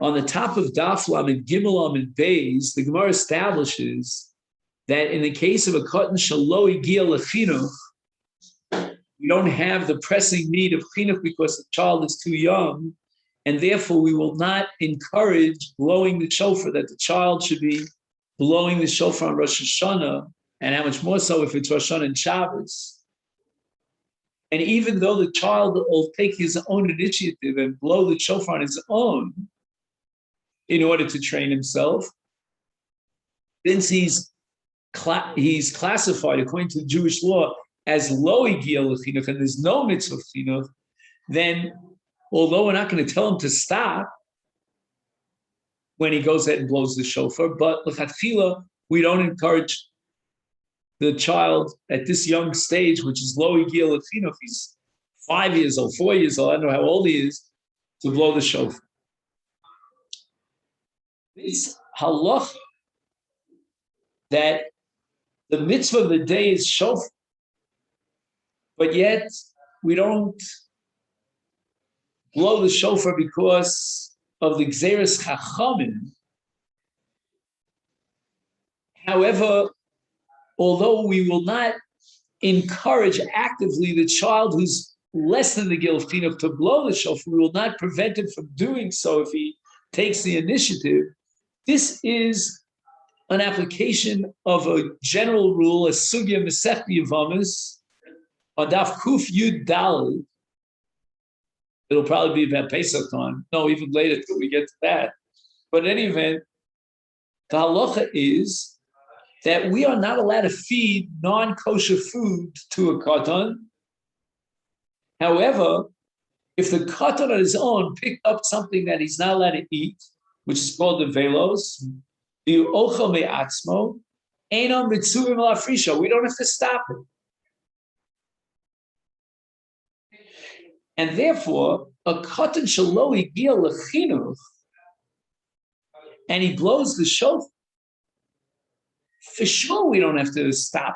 On the top of Daf Lamed Gimel Amid Beis, the Gemara establishes that in the case of a katan shelo igia lechinuch, we don't have the pressing need of chinuch because the child is too young, and therefore we will not encourage blowing the shofar, that the child should be blowing the shofar on Rosh Hashana, and how much more so if it's Rosh Hashanah and Shabbos. And even though the child will take his own initiative and blow the shofar on his own in order to train himself, since he's classified according to Jewish law as lo igia lechinuch, and there's no mitzvah of chinuch, then although we're not going to tell him to stop when he goes ahead and blows the shofar, but lechatchila, we don't encourage the child at this young stage, which is lo igia lechinuch, he's 5 years old, 4 years old, I don't know how old he is, to blow the shofar. This halacha that the mitzvah of the day is shofar, but yet we don't blow the shofar because of the gzeres chachamim. However, although we will not encourage actively the child who's less than the gil of chinuch to blow the shofar, we will not prevent him from doing so if he takes the initiative. This is an application of a general rule, a sugya Masechet Yevamis, on Daf Kuf Yud Daled. It'll probably be about Pesach time. No, even later till we get to that. But in any event, the halacha is that we are not allowed to feed non-kosher food to a katan. However, if the katan on his own picked up something that he's not allowed to eat, which is called the velos, we don't have to stop it. And therefore, a katan shelo igia lechinuch, and he blows the shofar, for sure we don't have to stop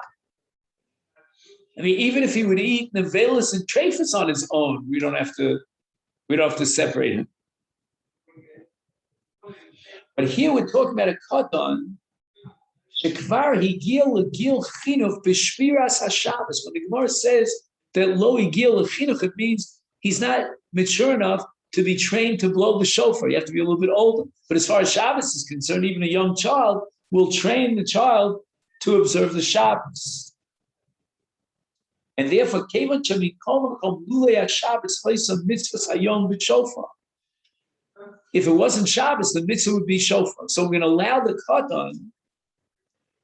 it. I mean, even if he would eat nevelis and treifas on his own, we don't have to separate him. But here we're talking about a katan shekvar higia legil chinuch b'shviras haShabbos. When the Gemara says that lo higia lechinuch, it means he's not mature enough to be trained to blow the shofar. You have to be a little bit older. But as far as Shabbos is concerned, even a young child will train the child to observe the Shabbos. And therefore, kevan shemikom lulei Shabbos place of mitzvahs hayom b'shofar. If it wasn't Shabbos, the mitzvah would be shofar. So we're going to allow the katan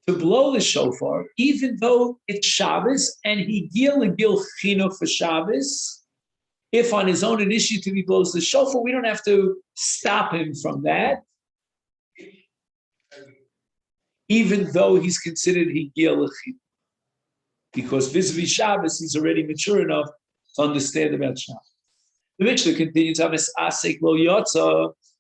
to blow the shofar, even though it's Shabbos, and he gil chinuch for Shabbos. If on his own initiative he blows the shofar, we don't have to stop him from that, even though he's considered he gil chinuch, because vis-a-vis Shabbos he's already mature enough to understand about Shabbos. The Mishnah continues,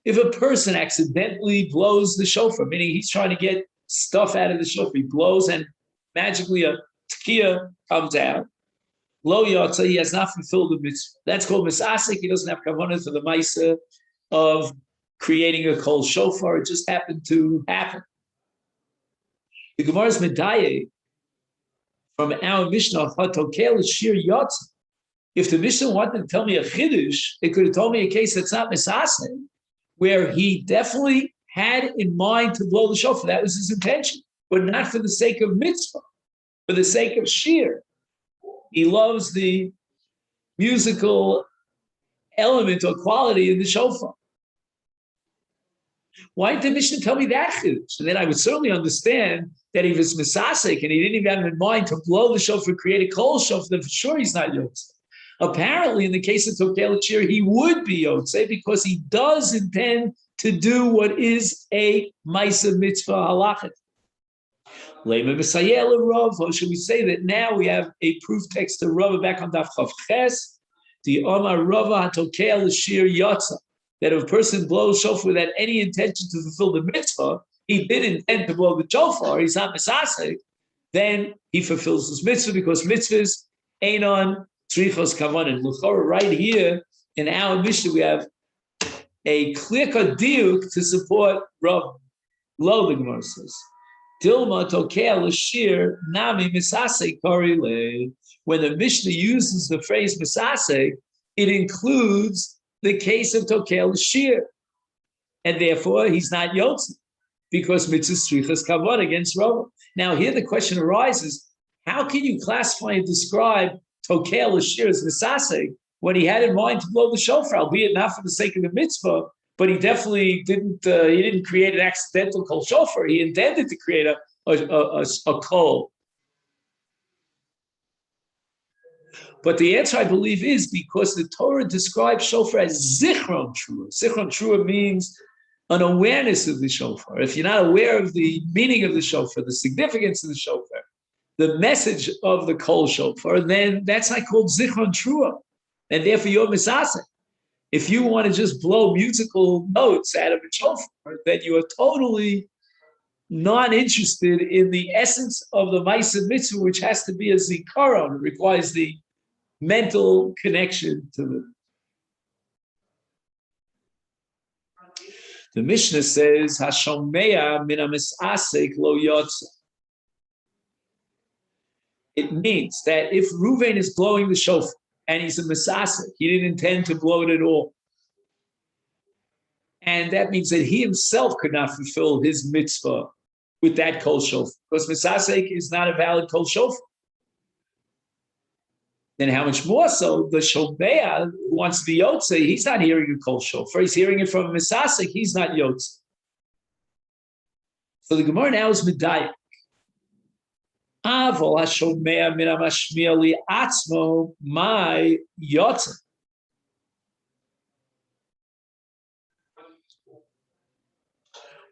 if a person accidentally blows the shofar, meaning he's trying to get stuff out of the shofar, he blows and magically a tekiah comes out, lo yotza, he has not fulfilled the mitzvah. That's called misasek. He doesn't have kavanah for the ma'aseh of creating a kol shofar. It just happened to happen. The Gemara's medaye from our Mishnah, hatokel shir yotza. If the Mishnah wanted to tell me a chiddush, it could have told me a case that's not misasek, where he definitely had in mind to blow the shofar. That was his intention, but not for the sake of mitzvah, for the sake of shir. He loves the musical element or quality in the shofar. Why didn't the Mishnah tell me that chiddush? And then I would certainly understand that if it's misasek and he didn't even have in mind to blow the shofar, create a kol shofar, then for sure he's not yotze. Apparently, in the case of Tokel Chir, he would be yotze because he does intend to do what is a ma'aseh mitzvah halachit. Lema Misayel Rav, or should we say that now we have a proof text to Rav back on Daf Chav Ches, the Omar Rava Tokel Shir Yotza, that if a person blows shofar without any intention to fulfill the mitzvah, he did intend to blow the shofar, he's not misasek, then he fulfills his mitzvah because mitzvahs ain't on Tzrichos Kavanin. L'chora, right here in our Mishnah, we have a clear-cut diuk to support Rav. Lo, the Gemara says. Dilma tokea l'shir nami misase korile. When the Mishnah uses the phrase misase, it includes the case of tokea l'shir. And therefore, he's not yotze, because mitzvah strichas kavod against Rav. Now, here the question arises, how can you classify and describe tokea l'shir as misase when he had in mind to blow the shofar, albeit not for the sake of the mitzvah, but he definitely didn't. He didn't create an accidental kol shofar. He intended to create a kol. But the answer, I believe, is because the Torah describes shofar as zichron trua. Zichron trua means an awareness of the shofar. If you're not aware of the meaning of the shofar, the significance of the shofar, the message of the kol shofar, then that's not called zichron trua, and therefore you're misasek. If you want to just blow musical notes out of a shofar, then you are totally not interested in the essence of the Ma'aseh mitzvah, which has to be a zikaron. It requires the mental connection to it. The Mishnah says, "Hashomea min hamisasek lo yotza." It means that if Reuven is blowing the shofar and he's a misasek, he didn't intend to blow it at all. And that means that he himself could not fulfill his mitzvah with that kol shofar, because misasek is not a valid kol shofar. Then how much more so the shomea who wants to be yotze, he's not hearing a kol shofar, he's hearing it from a misasek, he's not yotze. So the Gemara now is medayik. Avol hashomea min hamashmiya li atzmo my yotze.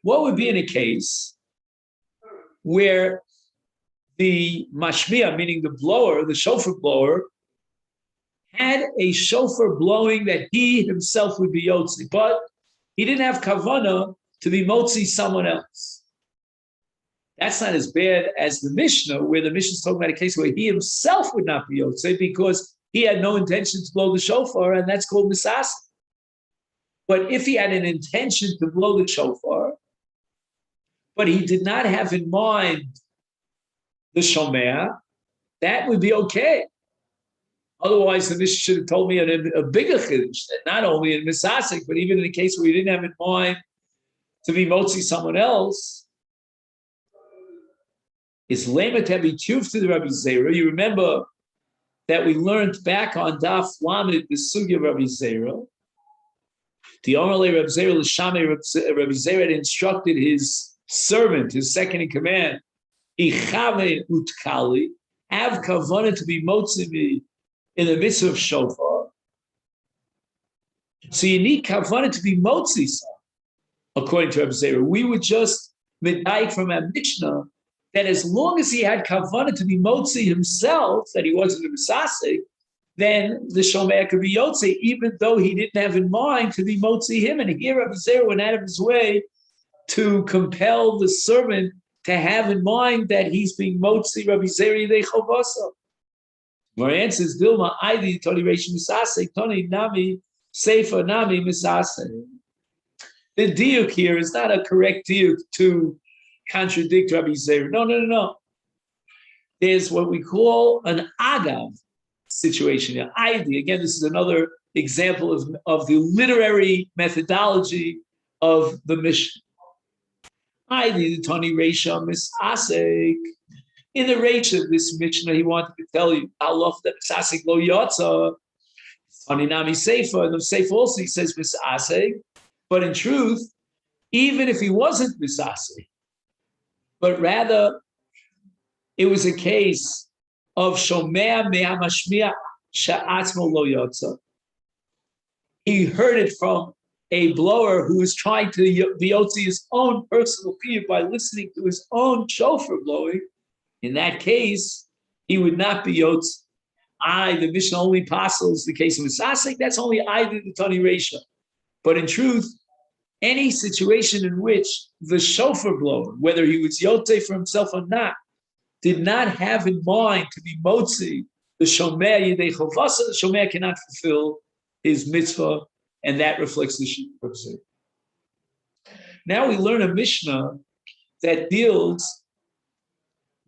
What would be in a case where the mashmiya, meaning the blower, the shofar blower, had a shofar blowing that he himself would be yotzi, but he didn't have kavana to be motzi someone else? That's not as bad as the Mishnah, where the Mishnah is talking about a case where he himself would not be yotzi because he had no intention to blow the shofar, and that's called misas. But if he had an intention to blow the shofar, but he did not have in mind the shomea, that would be okay. Otherwise, the Mishnah should have told me a bigger chiddush, that not only in misasik, but even in the case where he didn't have in mind to be motzi someone else, is lemet heavy tuf to the Rabbi Zera. You remember that we learned back on Daf Lamed the sugya of Rabbi Zera. The Omerle Rabbi Zera l'shamei Rabbi Zera had instructed his servant, his second in command, Ichave utkali, have kavanah to be motzi me in the midst of shofar. So you need kavanah to be motzi, according to Rabbi Zera. We would just medayik from our Mishnah that as long as he had kavanah to be motzi himself, that he wasn't a misasik, then the shomea could be yotzi, even though he didn't have in mind to be motzi him. And here Rabbi Zera went out of his way to compel the servant to have in mind that he's being motzi Rabbi Zera yidei chovasa. My answer is Dilma Aidi Tony Reish Misase, Tony Nami Sefer Nami Misase. The diuk here is not a correct diuk to contradict Rabbi Zera. No. There's what we call an agav situation. Aidi, again, this is another example of the literary methodology of the Mishnah. Aidi Tony Reish Misase. In the Rosh of this Mishnah, he wanted to tell you, Allah that Misasek lo yotza, Aninami Sefer, and the Sefer also he says Misasek, but in truth, even if he wasn't Misasek, but rather it was a case of Shomea me'amashmiya sha'atzmo lo yotza. He heard it from a blower who was trying to be yotzi his own personal fear by listening to his own shofar blowing. In that case, he would not be yotz. The Mishnah only passes the case of Misasek. That's only the Tani Reisha. But in truth, any situation in which the shofar blower, whether he was yotze for himself or not, did not have in mind to be motzi the shomea yidei chovasa, the shomea cannot fulfill his mitzvah and that reflects the Shir. Now we learn a Mishnah that deals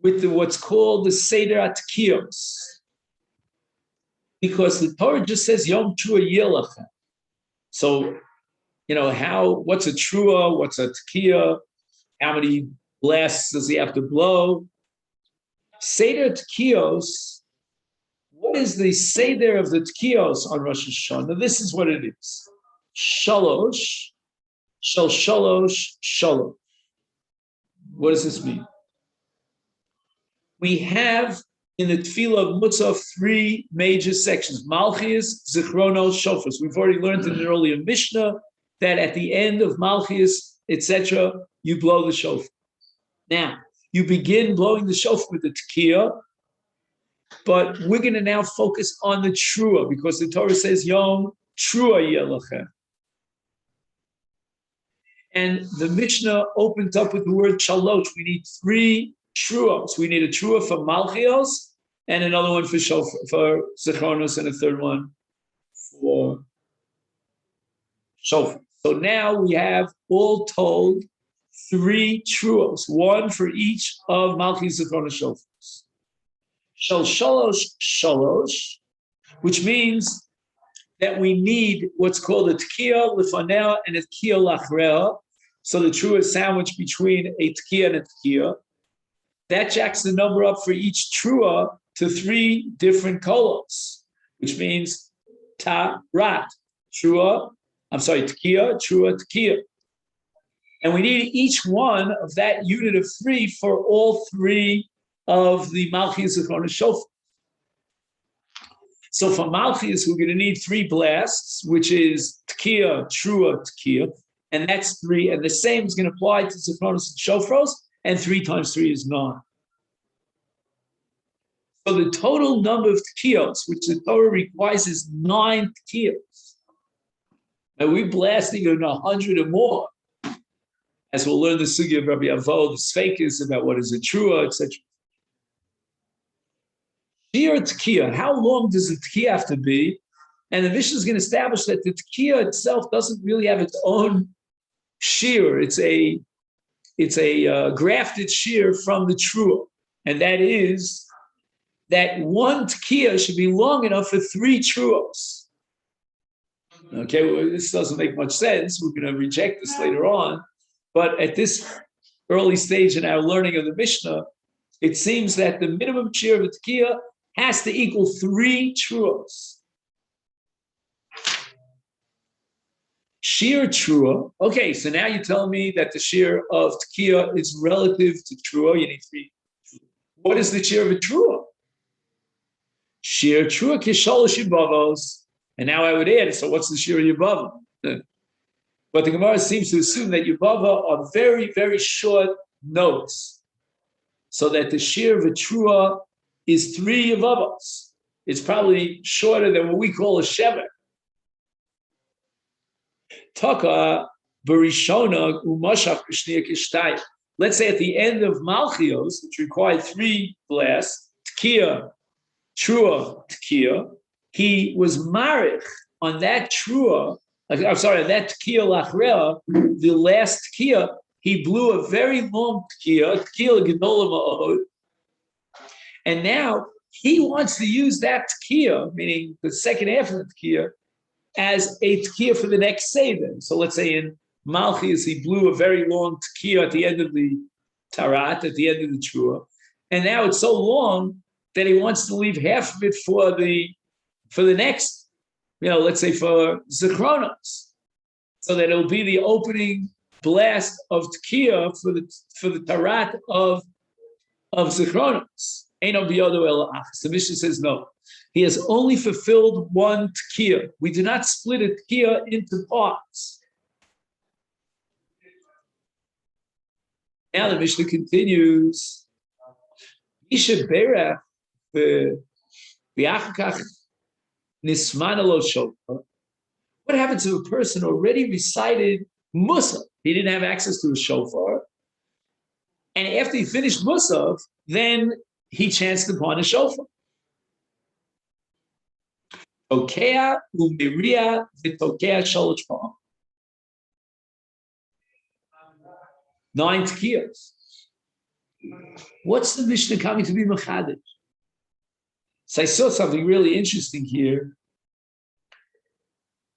with what's called the Seder Atkiyos, because the Torah just says Yom Trua Yelachem. So, what's a Trua, what's a Tkiya, how many blasts does he have to blow? Seder Tkiyos, what is the Seder of the Tkiyos on Rosh Hashanah? This is what it is. Shalosh, Shel Shalosh, Shalosh. What does this mean? We have in the Tefillah of Musaf 3 major sections: Malchias, Zichronos, Shofars. We've already learned in an earlier Mishnah that at the end of Malchias, etc., you blow the shofar. Now, you begin blowing the shofar with the Tekiah, but we're going to now focus on the Trua, because the Torah says Yom Trua Yelachem. And the Mishnah opens up with the word Shalosh. We need 3 Truos. We need a Trua for Malchios, and another one for Zichronos, and a third one for Shofar. So now we have, all told, 3 Truos, one for each of Malchios, Zichronos, Shofars. Shel Shalosh Shalosh, which means that we need what's called a Tkiya Lifanea and a Tkiya Lachrea. So the Trua is sandwiched between a Tkiya and a Tkiya. That jacks the number up for each Trua to 3 different kolos, which means Ta-Rat, Tekiya, Trua, Tekiya. And we need each one of that unit of 3 for all 3 of the Malchias, Zichronos, Shofar. So for Malchias, we're going to need 3 blasts, which is Tekiya, Trua, Tekiya, and that's 3. And the same is going to apply to Zichronos and Shofros, and 3 times 3 is 9. So the total number of Tekiyos, which the Torah requires, is 9 Tekiyos. And we're blasting in 100 or more, as we'll learn the sugya of Rabbi Avo, the Sfeikis, about what is a Trua, etc. Shir Tekiya, how long does the Tekiya have to be? And the Mishnah is going to establish that the Tekiya itself doesn't really have its own shear. It's a grafted shear from the Trua. And that is that one Tekiya should be long enough for 3 Truos. Okay, well, this doesn't make much sense. We're going to reject this later on. But at this early stage in our learning of the Mishnah, it seems that the minimum shear of a Tekiya has to equal 3 Truos. Shear Trua. Okay, so now you tell me that the shear of Tekiya is relative to Trua. You need 3. What is the shear of a Trua? Shear Trua Kisholosh Yibavos. And now I would add, so what's the shear of Yibava? But the Gemara seems to assume that Yibava are very, very short notes, so that the shear of a Trua is 3 Yibavos. It's probably shorter than what we call a Shever. Taka Barishona Umashach Krishniya Kishtay. Let's say at the end of Malchios, which required 3 blasts, Tekiya, Trua, Tekiya, he was marich on that Trua, on that Tekiya Lachrea, the last Tekiya, he blew a very long Tekiya Gedola Ma'od, and now he wants to use that Tekiya, meaning the second half of the Tekiya, as a Tekiya for the next Seder. So let's say in Malchias, he blew a very long Tekiya at the end of the Tarat, at the end of the Trua, and now it's so long that he wants to leave half of it for the next, let's say for Zichronos, so that it'll be the opening blast of Tekiya for the Tarat of Zichronos. The Mishnah says no. He has only fulfilled 1 Tekiya. We do not split a Tekiya into parts. Now the Mishnah continues. Isha Berach the Achakach Nismanalo Shofar. What happens if a person already recited Musaf? He didn't have access to a shofar. And after he finished Musaf, then he chanced upon a shofar. Tokea umiria v'tokea shalosh pa'am. 9 tkiyos. What's the Mishnah coming to be mechadish? So I saw something really interesting here.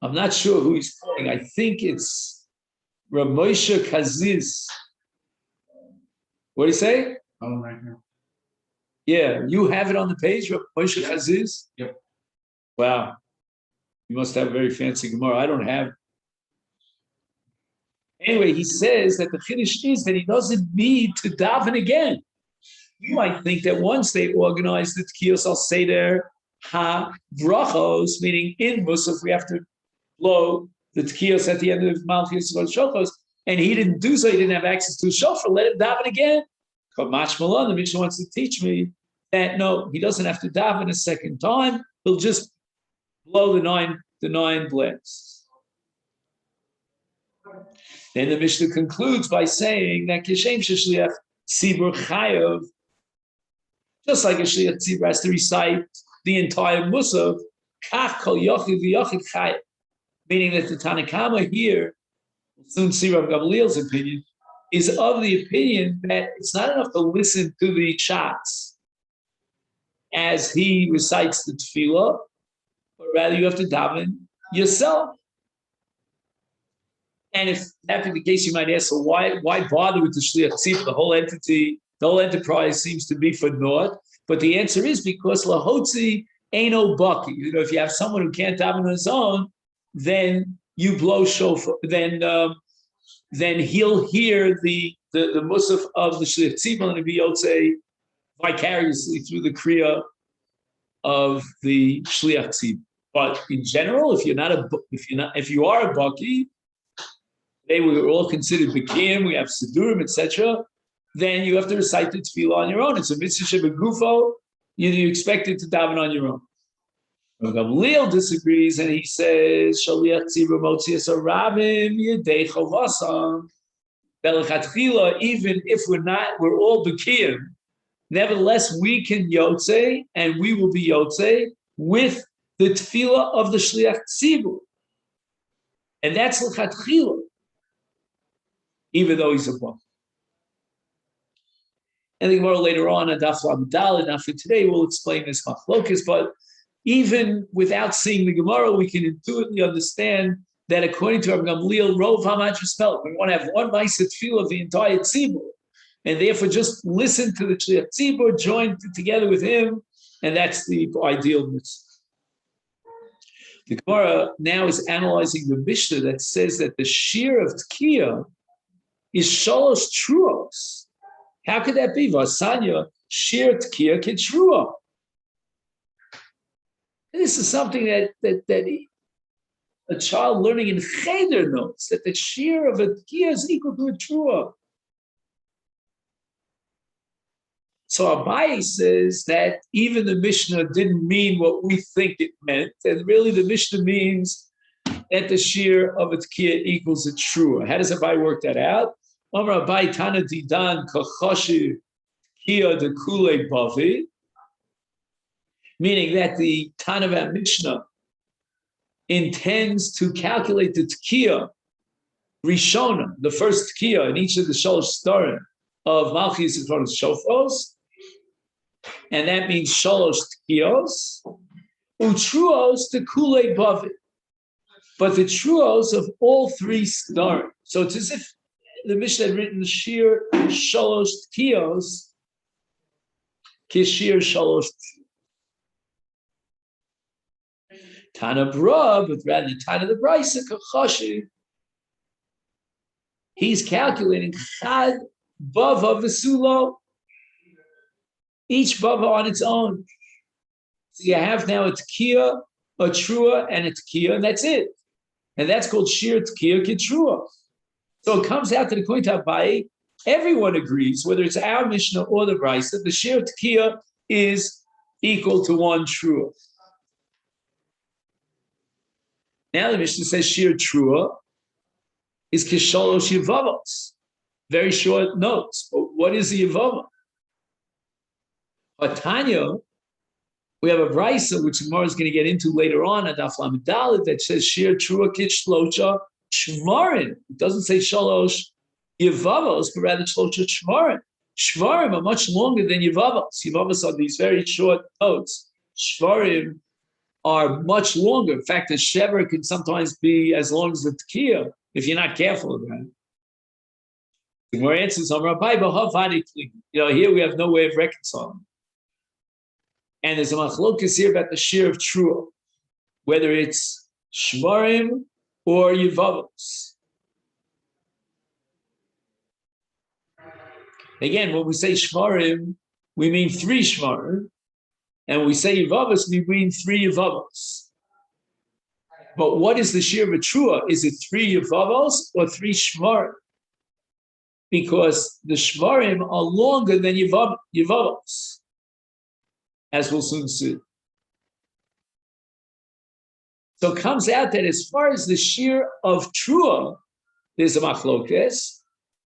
I'm not sure who he's quoting. I think it's Rav Moshe Kaziz. What do you say? Oh, right here. Yeah, you have it on the page, Rav Moshe Kaziz? Yep. Wow. You must have a very fancy Gemara. I don't have. Anyway, he says that the Chiddush is that he doesn't need to daven again. You might think that once they organize the Tkiyos al Seder ha-brachos, meaning in Musaf, we have to blow the Tkiyos at the end of Malchus Shofos, and he didn't do so, he didn't have access to a shofar, let him daven again. But Mach Malon, the Mishnah wants to teach me that no, he doesn't have to daven a second time, he'll just blow the nine blasts. Then the Mishnah concludes by saying that Kishem Sheshliach Tzibur Chayav, just like a Shliach Tzibur has to recite the entire Musaf, Kach Kol Yochid V'Yochid Chayav, meaning that the Tanakama here, we'll soon see Rav Gamliel's opinion, is of the opinion that it's not enough to listen to the shots as he recites the tefillah, but rather you have to daven yourself. And if that be the case, you might ask, so why bother with the Shliach Tzibur? The whole entity, the whole enterprise seems to be for naught. But the answer is because lahotzi ain't no bucky. You know, if you have someone who can't daven on his own, then you blow shofar. Then he'll hear the musaf of the Shliach Tzibur and be yotzei vicariously through the kriya of the Shliach Tzibur. But in general, if you are a bucky, they were all considered bekim, we have Sidurim, etc. Then you have to recite the tefillah on your own. It's a mitzvah shebegufo. You expect it to daven on your own. Gamliel disagrees and he says, Shaliach tzibur motzias arabim yedei chavasam. Belachatchila, even if we're all bekim, nevertheless we can yotze and we will be yotze with the tefillah of the Shliach tzibur. And that's l'chatchila, even though he's a book. And the Gemara later on, Daf Lamdal, and after today, we'll explain this machlokas. But even without seeing the Gemara, we can intuitively understand that according to Rabbi Gamliel, Rov Hamad Spell, we want to have one Masechet feel of the entire tzibur, and therefore just listen to the Shliach tzibur, join together with him, and that's the ideal mitzvah. The Gemara now is analyzing the Mishnah that says that the shear of Tkiyah is shalosh truos. How could that be? Vasanya shir tkiyah kitrua. This is something that a child learning in cheder knows, that the shir of a tkiyah is equal to a trua. So Abaye says that even the Mishnah didn't mean what we think it meant, and really the Mishnah means that the shir of a tkiyah equals a trua. How does Abaye work that out? Meaning that the Tanav Mishnah intends to calculate the Tkiyah Rishona, the first Tkiyah in each of the Shalosh Starim of Malchus and Shofros, and that means Shalosh Tkiyos, Utruos to Kule Bavi, but the Truos of all three Starim. So it's as if the Mishnah had written Shir Shalosh Tkiyos, Kishir Shalosh Tana Bra, but rather Tana the Brisa Kachashi. He's calculating Chad Bava V'Sulo, each Bava on its own. So you have now a Tkiyah, a Trua, and a Tkiyah, and that's it. And that's called Shir Tkiyah Kitrua. So it comes out to the point of Abaye, everyone agrees, whether it's our Mishnah or the Brisa, that the Shir Tkiyah is equal to one Trua. Now the Mishnah says Shir Trua is Kisholosh Yevavos. Very short notes. But what is the Yevava? Hatanya, We have a brisa which Gemara is going to get into later on at Daf Lamed Daled that says Shir Trua Kish Shlosha Shmarim. It doesn't say Shalosh Yevavos, but rather Shlosha Shmarim. Shvarim are much longer than Yevavos. Yevavos are these very short notes. Shvarim are much longer. In fact, a shever can sometimes be as long as the tekiah if you're not careful about it. The more answers on Rabbi Bahavadikli. Here we have no way of reconciling. And there's a machlokas here about the shir of trua, whether it's shvarim or yevavos. Again, when we say shvarim, we mean 3 shvarim, and when we say yevavos, we mean 3 yevavos. But what is the shir of a trua? Is it 3 yevavos or 3 shvarim? Because the shvarim are longer than yevavos, as we'll soon see. So it comes out that as far as the shir of trua, there's a machlokes,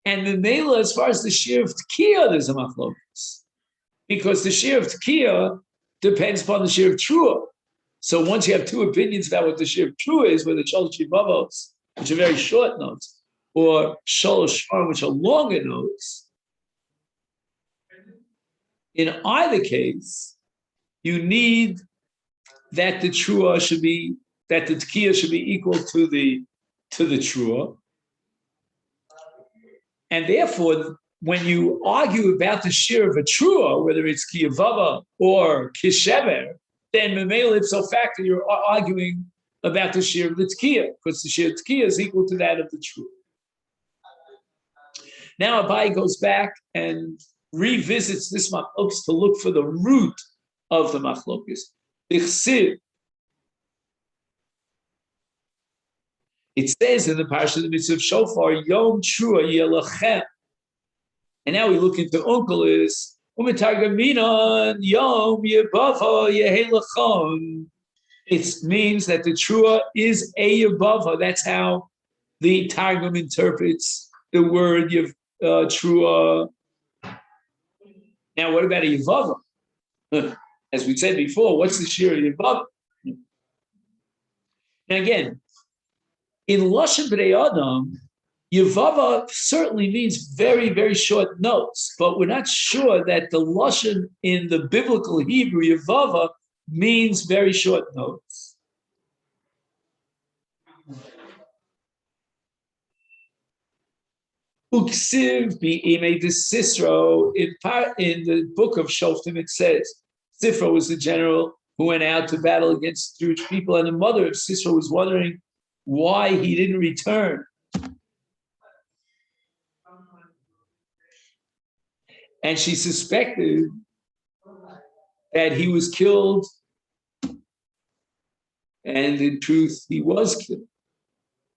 and the mela, as far as the shir of tekiah, there's a machlokes, because the shir of tekiah depends upon the shir of trua. So once you have 2 opinions about what the shir of trua is, whether shalosh yevavos, which are very short notes, or shalosh shvarim, which are longer notes, in either case, you need that the trua should be, that the tekiah should be equal to the trua. And therefore, when you argue about the shir of a trua, whether it's kiyavava or kishever, then memela ipso facto you're arguing about the shir of the tekiah, because the shir of tekiah is equal to that of the trua. Now Abai goes back and revisits this machlokes to look for the root of the machlokes. It says in the parasha of the mitzvah of shofar, Yom Trua Yelachem. And now we look into uncle is Umitargaminon Yom Yebava Yehelachon. It means that the Trua is a Yebava. That's how the Targum interprets the word Trua. Now, what about a Yevava? As we said before, what's the shir of Yevava? And again, in Lashon B'nai Adam, Yevava certainly means very, very short notes, but we're not sure that the Lashon in the biblical Hebrew, Yevava, means very short notes. Uksiv bi'imei de Sisro, in the book of Shoftim, it says, Sifra was the general who went out to battle against the Jewish people, and the mother of Sisra was wondering why he didn't return. And she suspected that he was killed, and in truth, he was killed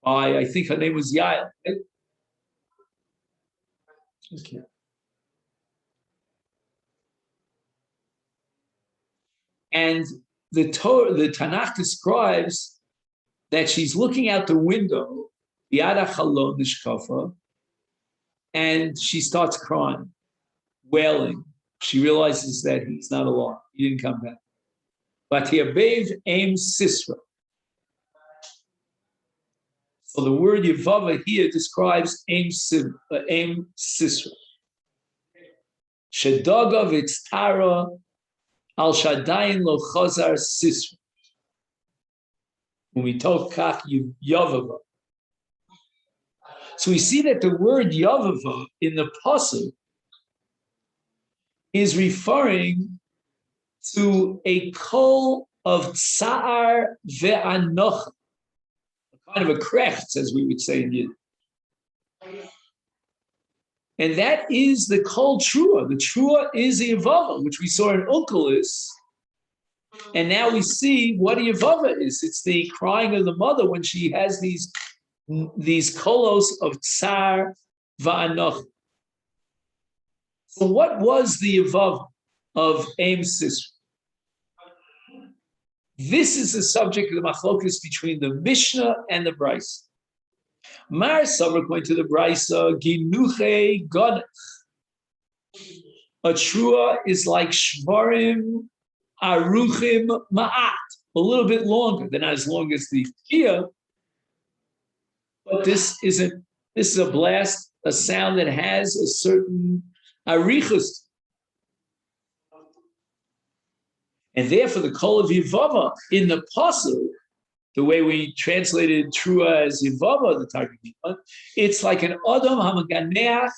by, I think her name was Yael. Okay. And the Tanakh describes that she's looking out the window, Yada Chalon Nishkafa, and she starts crying, wailing. She realizes that he's not alive. He didn't come back. But Yabev Aim Sisra. So the word Yevava here describes Aim Sisra. Shedagav Itztara Al Shadayin Lo Chazar Sisra. When we talk Kach Yavava. So we see that the word Yavava in the pasuk is referring to a kol of tsa'ar ve'anoch, kind of a krechts, as we would say in Yiddish. And that is the kol trua. The trua is a yavava, which we saw in Unkelis. And now we see what a yavava is. It's the crying of the mother when she has these kolos of tsar va'anoch. So what was the yavava of Aim Sisra? This is the subject of the machlokas between the Mishnah and the Brisa. Mar Savar, according to the Brisa, Ginuche Gonech. A trua is like shvarim aruchim ma'at, a little bit longer. They're not as long as the Kia, but this is a blast, a sound that has a certain arichus. And therefore, the kol of Yivava in the pasuk, the way we translated Trua as Yivava, the Targum, it's like an Adam Hamaganeach,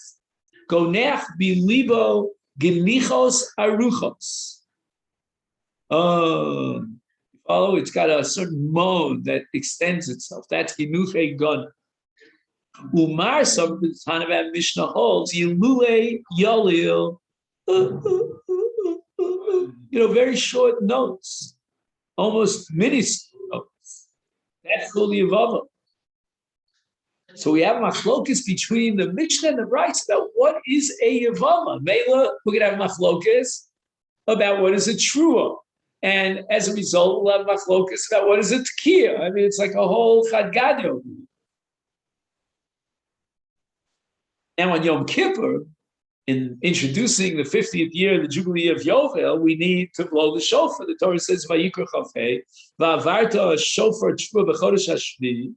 Goneach Bilibo Genichos Aruchos. Follow? It's got a certain mode that extends itself. That's Ginuche Gun. Umar, some of the Tanav Mishnah holds, Yilule Yolil, very short notes, almost minuscule notes. That's called Yavava. So we have machlokas between the Mishnah and the Brayso about what is a Yavama. Mela, we're going to have machlokas about what is a Trua. And as a result, we'll have machlokas about what is a Tekiah. I mean, it's like a whole Chadgadio. Now on Yom Kippur, in introducing the 50th year of the Jubilee of Yovel, we need to blow the shofar. The Torah says, Vayikra Chafei, Va'avarta shofar Trua b'chodesh hashvi,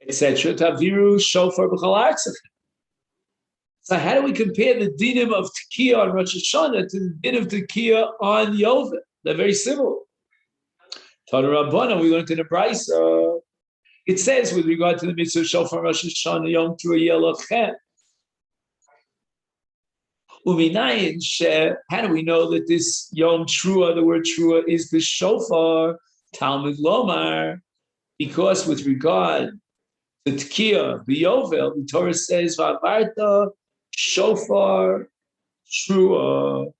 etc. Taviru shofar b'chol artzachem. So how do we compare the dinim of Tekiah on Rosh Hashana to the din of Tekiah on Yovel? They're very similar. Tana Rabbana, we learned in the Brayso, it says with regard to the mitzvah shofar Rosh Hashana Yom Trua Yelachem. Uminayin she, how do we know that this Yom Trua, the word Trua, is the shofar? Talmud Lomar, because with regard to Tekiah, the Yovel, the Torah says, Va'avarta shofar Trua.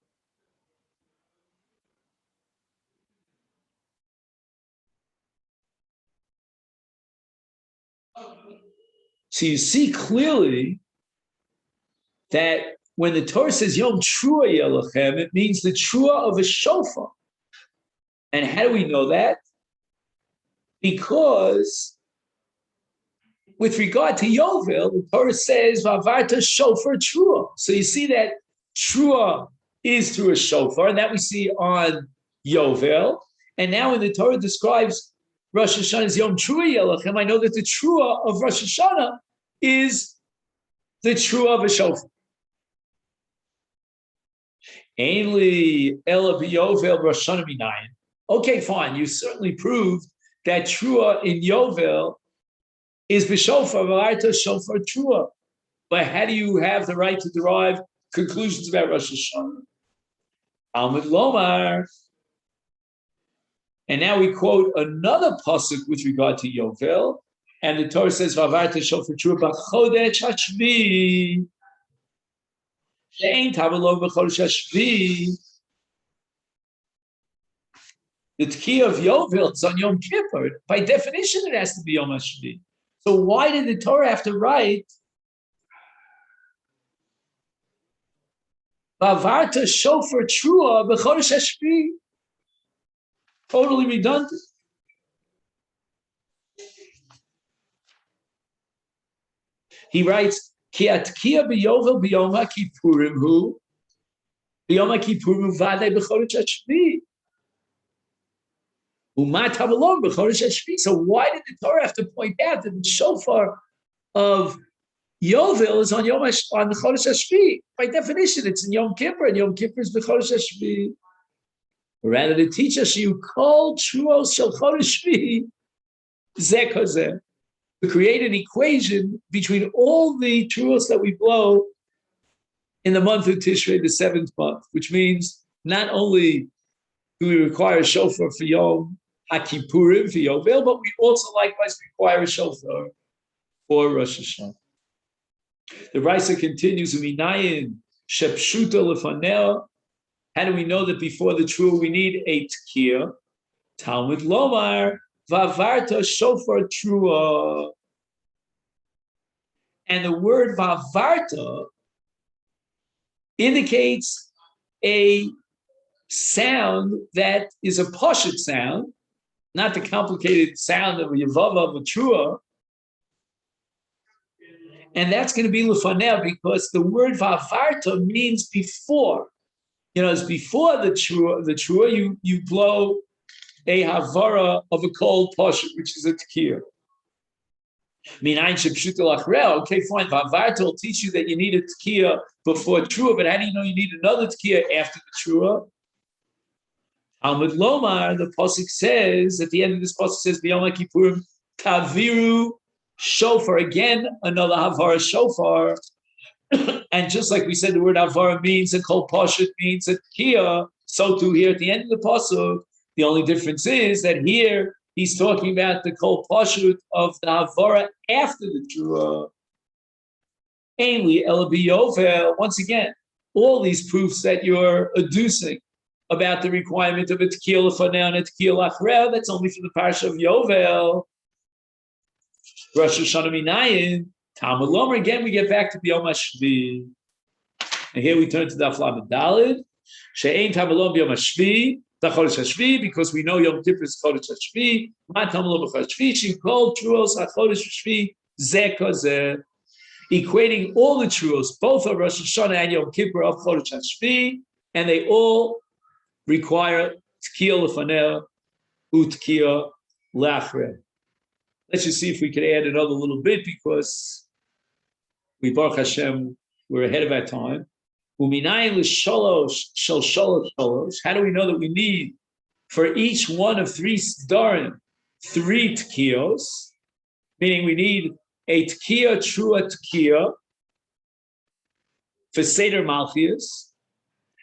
So you see clearly that when the Torah says Yom Trua Yelachem, it means the Trua of a shofar. And how do we know that? Because with regard to Yovel, the Torah says Va'avarta shofar Trua. So you see that Trua is through a shofar, and that we see on Yovel. And now when the Torah describes Rosh Hashanah as Yom Trua Yelachem, I know that the Trua of Rosh Hashanah is the Trua of a shofar. Ainli Ela b'Yovel Rosh Hashanah minayin. Okay, fine. You certainly proved that Trua in Yovel is b'shofar v'arta shofar Trua. But how do you have the right to derive conclusions about Rosh Hashanah? Talmud Lomar. And now we quote another pasuk with regard to Yovel, and the Torah says v'arta shofar Trua b'chodesh hashvi. The Tekiah of Yovel is on Yom Kippur. By definition, it has to be Yom Hashvi. So why did the Torah have to write Va'avarta shofar Trua b'chodesh hashvi? Totally redundant. He writes, Ki atkiya b'yovel b'yom ha'kippurim hu, b'yom ha'kippurim hu v'adei b'chodesh hashvi. U'ma tavalon b'chodesh hashvi. So why did the Torah have to point out that the shofar of Yovel is on on the Chodesh Hashvi? By definition, it's in Yom Kippur, and Yom Kippur is b'chodesh hashvi. Rather, to teach us, you call truos shel chodesh hashvi zeh kozeh, to create an equation between all the truos that we blow in the month of Tishrei, the 7th month, which means not only do we require a shofar for Yom HaKippurim, for Yovel, but we also likewise require a shofar for Rosh Hashanah. The Brayso continues, Uminayin shepshuta lefanel. How do we know that before the Trua we need a Tekiah? Talmud Lomar, Va'avarta shofar Trua. And the word Va'avarta indicates a sound that is a pashut sound, not the complicated sound of a Yavava of a Trua. And that's going to be Lefanel, because the word Va'avarta means before. It's before the trua, you blow a havara of a cold poshet, which is a tekiah. Okay, fine. Vavarta will teach you that you need a tekiah before trua, but how do you know you need another tekiah after the trua? Talmud Lomar, the pasuk says at the end of this pasuk says B'Yom Kippurim Taviru shofar, again another havara shofar. And just like we said, the word havara means a kol pashat means a tekiah. So too here at the end of the pasuk, the only difference is that here he's talking about the kol pashut of the havara after the trua. Ainly elabiyovel. Once again, all these proofs that you're adducing about the requirement of a tekiah lefanei and a tekiah lachreya, that's only from the parsha of Yovel. Rosh Hashana minayin. Talmud Lomer, again we get back to B'Yom HaShvi. And here we turn to Daf Lamed Daled. She'ein Talmud Lomer B'Yom HaShvi. Chodesh HaShvi, because we know Yom Kippur is Chodesh HaShvi. Ma Talmud Lomer HaShvi. She called Truos HaChodesh HaShvi Zeh Kozeh. Equating all the Truos, both of Rosh Hashanah and Yom Kippur of Chodesh HaShvi, and they all require Tekiah Lefanei u'Tekiah La'achrei. Let's just see if we can add another little bit, because we, Baruch Hashem, we're ahead of our time. U'minayin l'shalosh shel shalosh shalosh. How do we know that we need for each one of three sdarim 3 tekiyos? Meaning we need a tekiah, trua tekiah for Seder Malchias,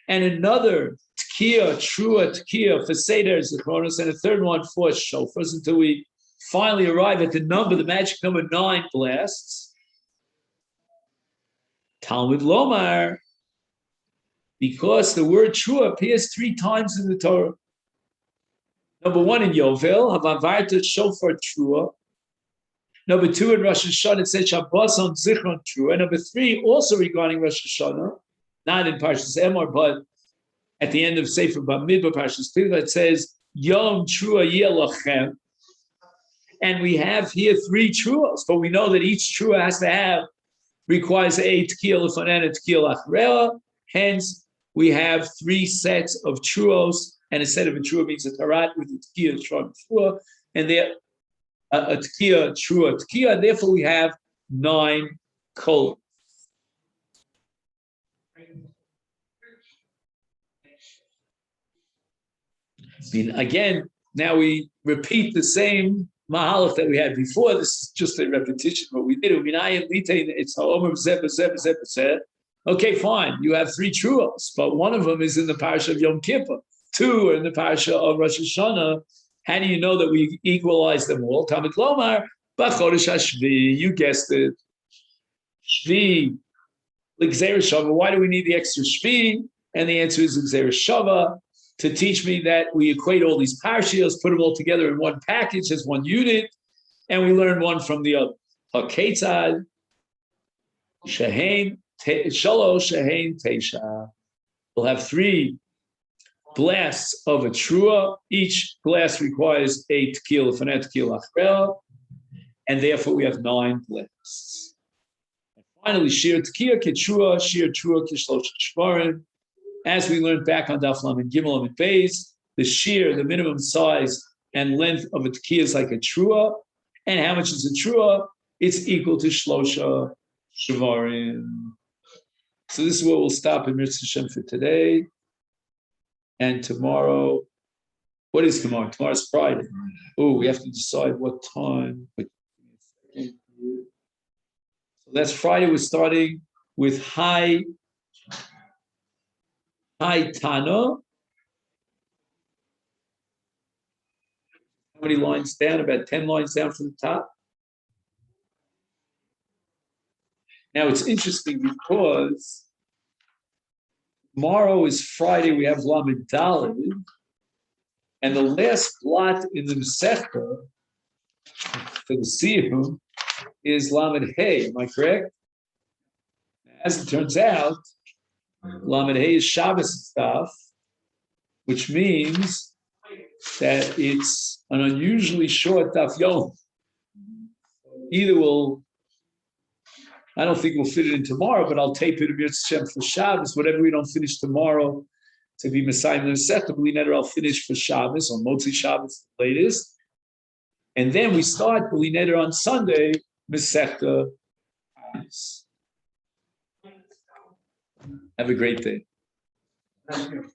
and another tekiah, trua tekiah for Seder Zichronos, and a third one for shofars, until we finally arrive at the magic number 9 blasts. Talmud Lomar, because the word trua appears 3 times in the Torah. Number 1 in Yovel, Havavarta shofar trua. Number 2 in Rosh Hashanah, it says Shabbos on Zichron trua. And number 3, also regarding Rosh Hashanah, not in Parshas Emor, but at the end of Sefer Bamidbar, Parshas Pivah, it says Yom trua yelachem. And we have here 3 truos, but we know that each trua requires a tekiah lefanei and a tekiah lachreya. Hence, we have 3 sets of truos, and a set of a trua means a tarat with a tekiah, strong trua, and there a tekiah, trua, tekiah, and therefore we have 9 kolos. Again, now we repeat the same mahalach that we had before. This is just a repetition of what we did. It's okay, fine. You have 3 truos, but one of them is in the parsha of Yom Kippur. 2 are in the parsha of Rosh Hashanah. How do you know that we equalize them all? Talmud Lomar, B'Chodesh HaShvi. You guessed it. Shvi, l'gzeira shava. Why do we need the extra shvi? And the answer is l'gzeira shava, to teach me that we equate all these parshios, put them all together in one package as one unit, and we learn one from the other. Haketzad, shehein, shalosh, shehein, teisha. We'll have 3 blasts of a trua. Each blast requires a tekiah lefanei, tekiah lachreya, and therefore we have 9 blasts. And finally, shir tekiah ketrua, shir trua kishlosh shvarim. As we learned back on Daf Lamed Gimel and Beis, the shear, the minimum size and length of a tekiah is like a trua. And how much is a trua? It's equal to shlosha shvarim. So this is where we'll stop in Mitzvah Shem for today. And tomorrow, what is tomorrow? Tomorrow's Friday. Oh, we have to decide what time. So that's Friday. We're starting with High Tana. How many lines down? About 10 lines down from the top. Now it's interesting because tomorrow is Friday. We have Lamed Daled, and the last blot in the Masechet for the Siyum is Lamed Hey. Am I correct? As it turns out, Lamed Hey is Shabbos stuff, which means that it's an unusually short Daf Yom. I don't think we'll fit it in tomorrow, but I'll tape it a Shem for Shabbos. Whatever we don't finish tomorrow, to be Messiah Masechet B'li Neder. I'll finish for Shabbos on Motzi Shabbos latest, and then we start B'li Neder on Sunday Masechet. Have a great day. Thank you.